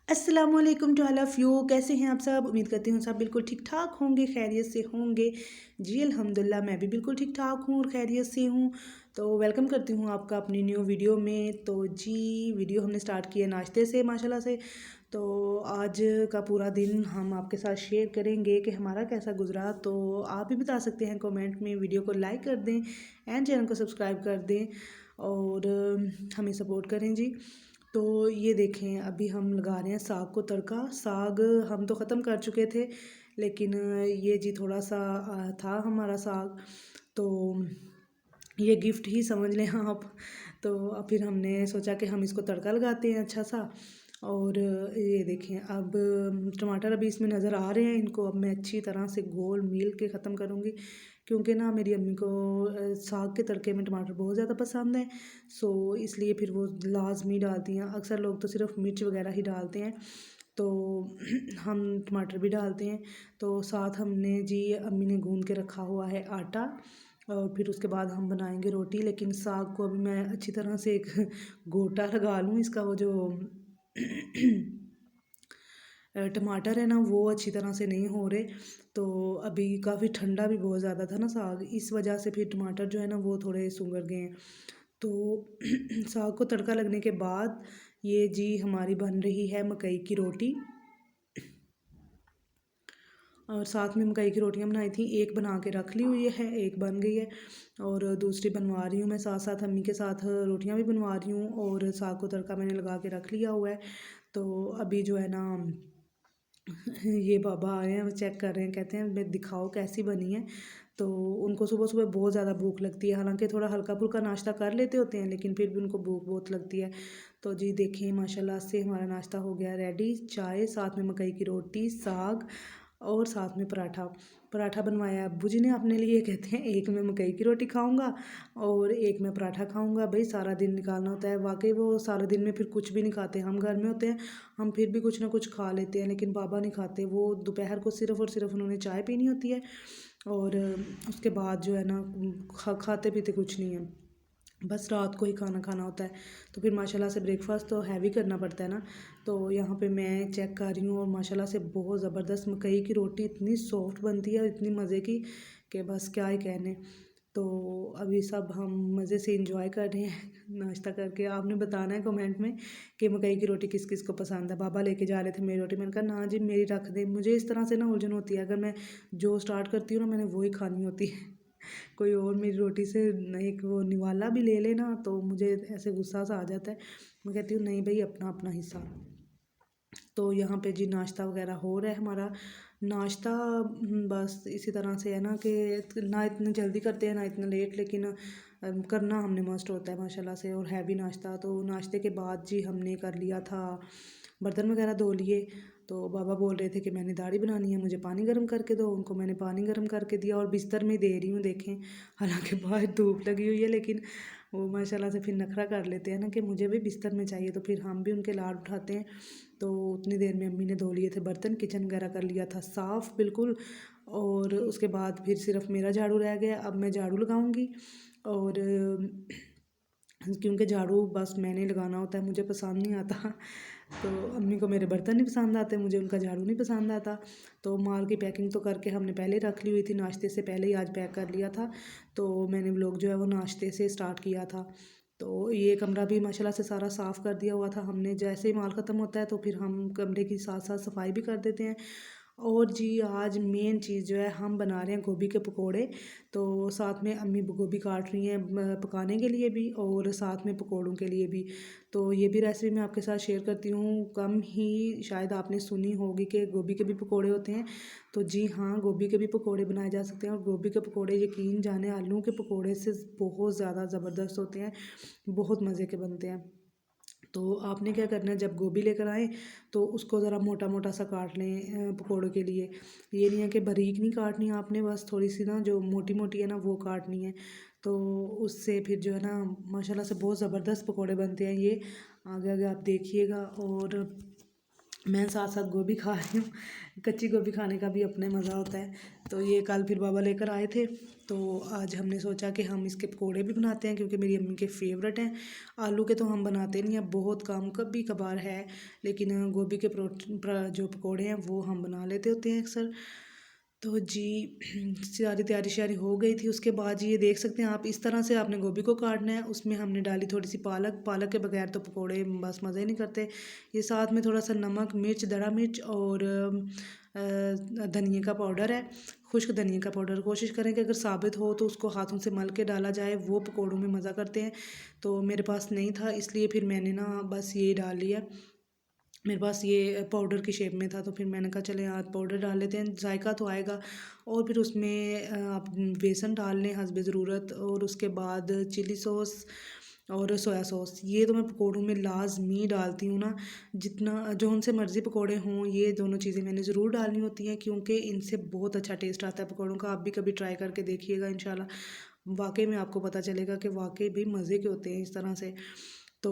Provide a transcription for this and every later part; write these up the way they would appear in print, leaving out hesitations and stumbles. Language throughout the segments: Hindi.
अस्सलामुअलैकुम टू ऑल ऑफ़ यू। कैसे हैं आप सब? उम्मीद करती हूँ सब बिल्कुल ठीक ठाक होंगे, खैरियत से होंगे। जी अल्हम्दुलिल्लाह, मैं भी बिल्कुल ठीक ठाक हूँ और खैरियत से हूँ। तो वेलकम करती हूँ आपका अपनी न्यू वीडियो में। तो जी, वीडियो हमने स्टार्ट किया नाश्ते से माशाल्लाह से। तो आज का पूरा दिन हम आपके साथ शेयर करेंगे कि हमारा कैसा गुजरा। तो आप भी बता सकते हैं कमेंट में, वीडियो को लाइक कर दें एंड चैनल को सब्सक्राइब कर दें और हमें सपोर्ट करें जी। तो ये देखें, अभी हम लगा रहे हैं साग को तड़का। साग हम तो ख़त्म कर चुके थे, लेकिन ये जी थोड़ा सा था हमारा साग। तो ये गिफ्ट ही समझ लें आप। तो फिर हमने सोचा कि हम इसको तड़का लगाते हैं अच्छा सा। और ये देखें, अब टमाटर अभी इसमें नज़र आ रहे हैं। इनको अब मैं अच्छी तरह से गोल मील के ख़त्म करूँगी, क्योंकि ना मेरी अम्मी को साग के तड़के में टमाटर बहुत ज़्यादा पसंद है। सो इसलिए फिर वो लाजमी डालती हैं। अक्सर लोग तो सिर्फ मिर्च वगैरह ही डालते हैं, तो हम टमाटर भी डालते हैं। तो साथ हमने जी अम्मी ने गूंद के रखा हुआ है आटा, और फिर उसके बाद हम बनाएंगे रोटी। लेकिन साग को अभी मैं अच्छी तरह से एक गोटा लगा लूँ, इसका वो जो टमाटर है ना वो अच्छी तरह से नहीं हो रहे। तो अभी काफ़ी ठंडा भी बहुत ज़्यादा था ना साग, इस वजह से फिर टमाटर जो है ना वो थोड़े सुंगर गए हैं। तो साग को तड़का लगने के बाद ये जी हमारी बन रही है मकई की रोटी। और साथ में मकई की रोटियां बनाई थी, एक बना के रख ली हुई है, एक बन गई है और दूसरी बनवा रही हूँ मैं। साथ साथ अम्मी के साथ रोटियां भी बनवा रही हूँ और साग को तड़का मैंने लगा के रख लिया हुआ है। तो अभी जो है ना ये बाबा आए हैं, वो चेक कर रहे हैं, कहते हैं मैं दिखाओ कैसी बनी है। तो उनको सुबह सुबह बहुत ज़्यादा भूख लगती है, हालांकि थोड़ा हल्का फुल्का नाश्ता कर लेते होते हैं, लेकिन फिर भी उनको भूख बहुत लगती है। तो जी देखें, माशाल्लाह से हमारा नाश्ता हो गया रेडी। चाय, साथ में मकई की रोटी, साग और साथ में पराठा। पराठा बनवाया अब्बू जी ने अपने लिए, कहते हैं एक मैं मकई की रोटी खाऊंगा और एक मैं पराठा खाऊंगा। भाई सारा दिन निकालना होता है। वाकई वो सारा दिन में फिर कुछ भी नहीं खाते, हम घर में होते हैं हम फिर भी कुछ ना कुछ खा लेते हैं, लेकिन बाबा नहीं खाते। वो दोपहर को सिर्फ़ और सिर्फ उन्होंने चाय पीनी होती है और उसके बाद जो है ना खाते पीते कुछ नहीं है, बस रात को ही खाना खाना होता है। तो फिर माशाल्लाह से ब्रेकफास्ट तो हैवी करना पड़ता है ना। तो यहाँ पे मैं चेक कर रही हूँ और माशाल्लाह से बहुत ज़बरदस्त मकई की रोटी इतनी सॉफ्ट बनती है और इतनी मज़े की कि बस क्या ही कहने। तो अभी सब हम मज़े से इंजॉय कर रहे हैं नाश्ता करके। आपने बताना है कमेंट में कि मकई की रोटी किस किस को पसंद है। बाबा लेके जा रहे थे मेरी रोटी, मैंने कहा ना जी मेरी रख दे। मुझे इस तरह से ना उलझन होती है, अगर मैं जो स्टार्ट करती हूँ ना मैंने वही खानी होती है। कोई और मेरी रोटी से एक वो निवाला भी ले लेना तो मुझे ऐसे गुस्सा सा आ जाता है। मैं कहती हूँ नहीं भाई, अपना अपना हिस्सा। तो यहाँ पे जी नाश्ता वगैरह हो रहा है हमारा। नाश्ता बस इसी तरह से है ना कि ना इतने जल्दी करते हैं ना इतना लेट, लेकिन करना हमने मस्ट होता है माशाल्लाह से। और हैवी नाश्ता, तो नाश्ते के बाद जी हमने कर लिया था, बर्तन वगैरह धो लिए। तो बाबा बोल रहे थे कि मैंने दाढ़ी बनानी है, मुझे पानी गर्म करके दो। उनको मैंने पानी गर्म करके दिया और बिस्तर में दे रही हूँ देखें। हालांकि बाहर धूप लगी हुई है, लेकिन वो माशाल्लाह से फिर नखरा कर लेते हैं ना कि मुझे भी बिस्तर में चाहिए, तो फिर हम भी उनके लाड उठाते हैं। तो उतनी देर में अम्मी ने धो लिए थे बर्तन, किचन वगैरह कर लिया था साफ़ बिल्कुल। और उसके बाद फिर सिर्फ मेरा झाड़ू रह गया। अब मैं झाड़ू लगाऊंगी और क्योंकि झाड़ू बस मैंने लगाना होता है, मुझे पसंद नहीं आता। तो अम्मी को मेरे बर्तन नहीं पसंद आते, मुझे उनका झाड़ू नहीं पसंद आता। तो माल की पैकिंग तो करके हमने पहले रख ली हुई थी, नाश्ते से पहले ही आज पैक कर लिया था। तो मैंने व्लॉग जो है वो नाश्ते से स्टार्ट किया था। तो ये कमरा भी माशाल्लाह से सारा साफ़ कर दिया हुआ था हमने। जैसे ही माल ख़त्म होता है तो फिर हम कमरे की साथ साथ सफाई भी कर देते हैं। और जी आज मेन चीज़ जो है, हम बना रहे हैं गोभी के पकोड़े। तो साथ में अम्मी गोभी काट रही हैं पकाने के लिए भी और साथ में पकोड़ों के लिए भी। तो ये भी रेसिपी मैं आपके साथ शेयर करती हूँ। कम ही शायद आपने सुनी होगी कि गोभी के भी पकोड़े होते हैं। तो जी हाँ, गोभी के भी पकोड़े बनाए जा सकते हैं। और गोभी के पकोड़े यकीन जाने आलू के पकोड़े से बहुत ज़्यादा ज़बरदस्त होते हैं, बहुत मज़े के बनते हैं। तो आपने क्या करना है, जब गोभी लेकर आएँ तो उसको ज़रा मोटा मोटा सा काट लें पकौड़ों के लिए। ये नहीं है कि बारीक नहीं काटनी आपने, बस थोड़ी सी ना जो मोटी मोटी है ना वो काटनी है। तो उससे फिर जो है ना माशाल्लाह से बहुत ज़बरदस्त पकौड़े बनते हैं ये। आगे आगे आप देखिएगा। और मैं साथ साथ गोभी खा रही हूँ। कच्ची गोभी खाने का भी अपने मज़ा होता है। तो ये कल फिर बाबा लेकर आए थे, तो आज हमने सोचा कि हम इसके पकोड़े भी बनाते हैं, क्योंकि मेरी अम्मी के फेवरेट हैं। आलू के तो हम बनाते नहीं हैं, बहुत कम कभी कभार है, लेकिन गोभी के जो पकोड़े हैं वो हम बना लेते होते हैं अक्सर। तो जी सारी तैयारी श्यारी हो गई थी। उसके बाद जी ये देख सकते हैं आप, इस तरह से आपने गोभी को काटना है। उसमें हमने डाली थोड़ी सी पालक, पालक के बगैर तो पकोड़े बस मज़े नहीं करते। ये साथ में थोड़ा सा नमक, मिर्च, दड़ा मिर्च और धनिए का पाउडर है, खुश्क धनिए का पाउडर। कोशिश करें कि अगर साबित हो तो उसको हाथों से मल के डाला जाए, वो पकोड़ों में मज़ा करते हैं। तो मेरे पास नहीं था, इसलिए फिर मैंने ना बस ये डाल लिया। मेरे पास ये पाउडर की शेप में था, तो फिर मैंने कहा चले आज पाउडर डाल लेते हैं, जायका तो आएगा। और फिर उसमें आप बेसन डाल लें हस्बे ज़रूरत, और उसके बाद चिली सॉस और सोया सॉस। ये तो मैं पकोड़ों में लाजमी डालती हूँ ना, जितना जो उनसे मर्ज़ी पकोड़े हों, ये दोनों चीज़ें मैंने ज़रूर डालनी होती हैं, क्योंकि इनसे बहुत अच्छा टेस्ट आता है पकोड़ों का। आप भी कभी ट्राई करके देखिएगा, इंशाल्लाह वाकई में आपको पता चलेगा कि वाकई भी मज़े के होते हैं इस तरह से। तो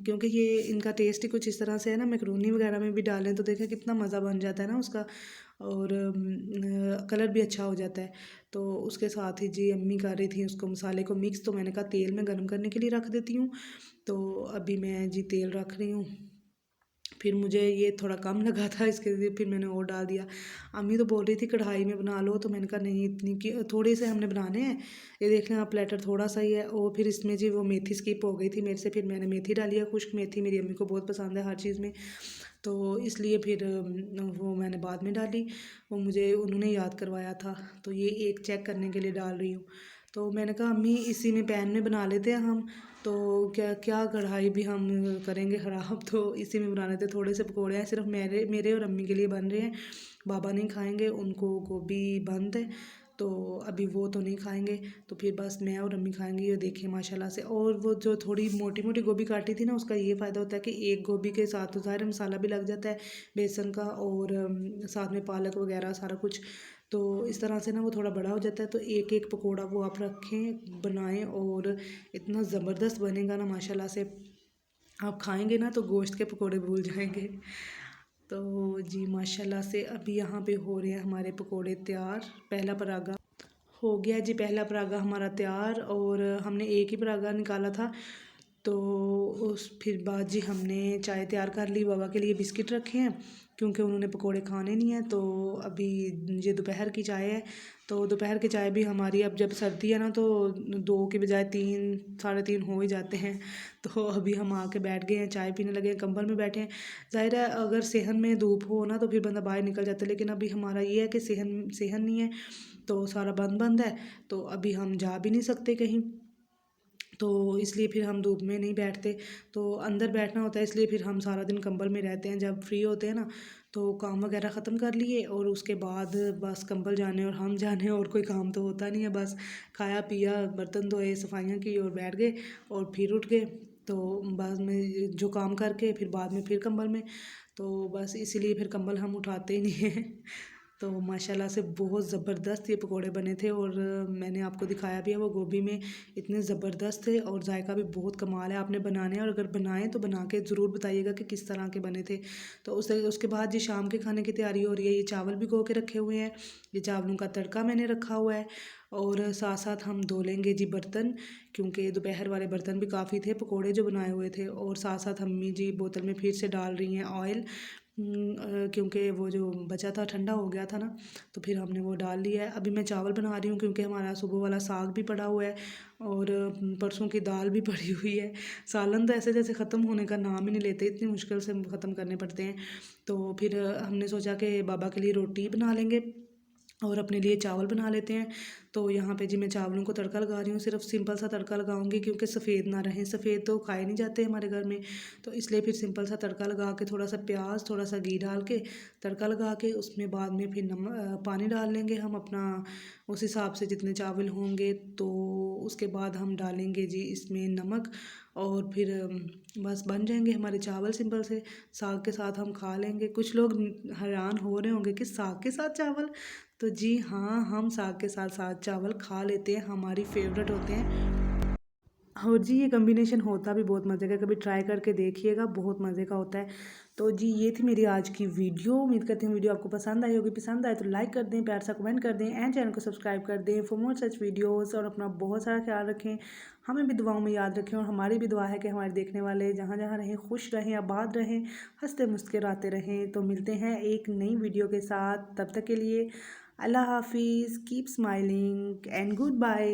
क्योंकि ये इनका टेस्ट ही कुछ इस तरह से है ना, मैकरोनी वगैरह में भी डालें तो देखें कितना मज़ा बन जाता है ना उसका, और कलर भी अच्छा हो जाता है। तो उसके साथ ही जी अम्मी कर रही थी उसको मसाले को मिक्स, तो मैंने कहा तेल में गर्म करने के लिए रख देती हूँ। तो अभी मैं जी तेल रख रही हूँ। फिर मुझे ये थोड़ा कम लगा था, इसके लिए फिर मैंने और डाल दिया। अम्मी तो बोल रही थी कढ़ाई में बना लो, तो मैंने कहा नहीं, इतनी कि थोड़े से हमने बनाने हैं। ये देख लें आप, प्लेटर थोड़ा सा ही है। और फिर इसमें जी वो मेथी स्किप हो गई थी मेरे से, फिर मैंने मेथी डाली है, खुश्क मेथी मेरी अम्मी को बहुत पसंद है हर चीज़ में। तो इसलिए फिर वो मैंने बाद में डाली, वो मुझे उन्होंने याद करवाया था, तो ये एक चेक करने के लिए डाल रही हूँ। तो मैंने कहा अम्मी इसी में पैन में बना लेते हैं हम, तो क्या क्या कढ़ाई भी हम करेंगे ख़राब, तो इसी में बना लेते। थोड़े से पकोड़े हैं, सिर्फ मेरे मेरे और अम्मी के लिए बन रहे हैं। बाबा नहीं खाएंगे, उनको गोभी बंद है, तो अभी वो तो नहीं खाएंगे। तो फिर बस मैं और अम्मी खाएंगे। ये देखिए माशाल्लाह से। और वो जो थोड़ी मोटी मोटी गोभी काटी थी ना, उसका ये फ़ायदा होता है कि एक गोभी के साथ तो ज़ाहिर मसाला भी लग जाता है बेसन का, और साथ में पालक वगैरह सारा कुछ। तो इस तरह से ना वो थोड़ा बड़ा हो जाता है। तो एक एक पकोड़ा वो आप रखें, बनाएं, और इतना ज़बरदस्त बनेगा ना माशाल्लाह से। आप खाएंगे ना तो गोश्त के पकोड़े भूल जाएंगे। तो जी माशाल्लाह से अभी यहाँ पे हो रहे हैं हमारे पकोड़े तैयार। पहला परागा हो गया जी, पहला परागा हमारा तैयार, और हमने एक ही परागा निकाला था। तो उस फिर बाद जी हमने चाय तैयार कर ली, बाबा के लिए बिस्किट रखे हैं, क्योंकि उन्होंने पकोड़े खाने नहीं हैं। तो अभी ये दोपहर की चाय है, तो दोपहर की चाय भी हमारी, अब जब सर्दी है ना तो 2 की बजाय 3 साढ़े 3 हो ही जाते हैं। तो अभी हम आके बैठ गए हैं, चाय पीने लगे हैं, कंबल में बैठे हैं। ज़ाहिर है अगर सेहन में धूप हो ना तो फिर बंदा बाहर निकल जाता है, लेकिन अभी हमारा ये है कि सेहन सेहन नहीं है, तो सारा बंद बंद है, तो अभी हम जा भी नहीं सकते कहीं। तो इसलिए फिर हम धूप में नहीं बैठते, तो अंदर बैठना होता है, इसलिए फिर हम सारा दिन कंबल में रहते हैं। जब फ्री होते हैं ना तो काम वगैरह ख़त्म कर लिए, और उसके बाद बस कंबल जाने और हम जाने, और कोई काम तो होता नहीं है। बस खाया पिया, बर्तन धोए, सफाइयाँ की और बैठ गए, और फिर उठ गए। तो बाद में जो काम करके फिर बाद में फिर कंबल में, तो बस इसीलिए फिर कंबल हम उठाते ही नहीं हैं। तो माशाल्लाह से बहुत ज़बरदस्त ये पकोड़े बने थे, और मैंने आपको दिखाया भी है। वो गोभी में इतने ज़बरदस्त थे, और जायका भी बहुत कमाल है। आपने बनाने हैं, और अगर बनाएं तो बना के ज़रूर बताइएगा कि किस तरह के बने थे। तो उसके बाद जी शाम के खाने की तैयारी हो रही है। ये चावल भिगो के रखे हुए हैं, ये चावलों का तड़का मैंने रखा हुआ है, और साथ साथ हम धो लेंगे जी बर्तन, क्योंकि दोपहर वाले बर्तन भी काफ़ी थे पकोड़े जो बनाए हुए थे। और साथ साथ अम्मी जी बोतल में फिर से डाल रही हैं ऑयल, क्योंकि वो जो बचा था ठंडा हो गया था ना, तो फिर हमने वो डाल लिया है। अभी मैं चावल बना रही हूँ, क्योंकि हमारा सुबह वाला साग भी पड़ा हुआ है, और परसों की दाल भी पड़ी हुई है। सालन तो ऐसे जैसे ख़त्म होने का नाम ही नहीं लेते, इतनी मुश्किल से ख़त्म करने पड़ते हैं। तो फिर हमने सोचा कि बाबा के लिए रोटी बना लेंगे, और अपने लिए चावल बना लेते हैं। तो यहाँ पे जी मैं चावलों को तड़का लगा रही हूँ, सिर्फ सिंपल सा तड़का लगाऊंगी, क्योंकि सफ़ेद ना रहें, सफ़ेद तो खाए नहीं जाते हमारे घर में। तो इसलिए फिर सिंपल सा तड़का लगा के, थोड़ा सा प्याज, थोड़ा सा घी डाल के तड़का लगा के, उसमें बाद में फिर पानी डाल लेंगे हम अपना उस हिसाब से जितने चावल होंगे। तो उसके बाद हम डालेंगे जी इसमें नमक, और फिर बस बन जाएंगे हमारे चावल सिंपल से। साग के साथ हम खा लेंगे। कुछ लोग हैरान हो रहे होंगे कि साग के साथ चावल, तो जी हाँ, हम साग के साथ साथ चावल खा लेते हैं, हमारी फेवरेट होते हैं। और जी ये कॉम्बिनेशन होता भी बहुत मज़े का, कभी ट्राई करके देखिएगा, बहुत मज़े का होता है। तो जी ये थी मेरी आज की वीडियो। उम्मीद करती हूँ वीडियो आपको पसंद आई होगी। पसंद आए तो लाइक कर दें, प्यार सा कमेंट कर दें एंड चैनल को सब्सक्राइब कर दें फॉर मोर सच वीडियोस। और अपना बहुत सारा ख्याल रखें, हमें भी दुआओं में याद रखें और हमारी भी दुआ है कि हमारे देखने वाले जहाँ जहाँ रहें खुश रहें, आबाद रहें, हंसते मुस्कुराते रहें। तो मिलते हैं एक नई वीडियो के साथ, तब तक के लिए अल्लाह हाफिज़, keep smiling and good bye.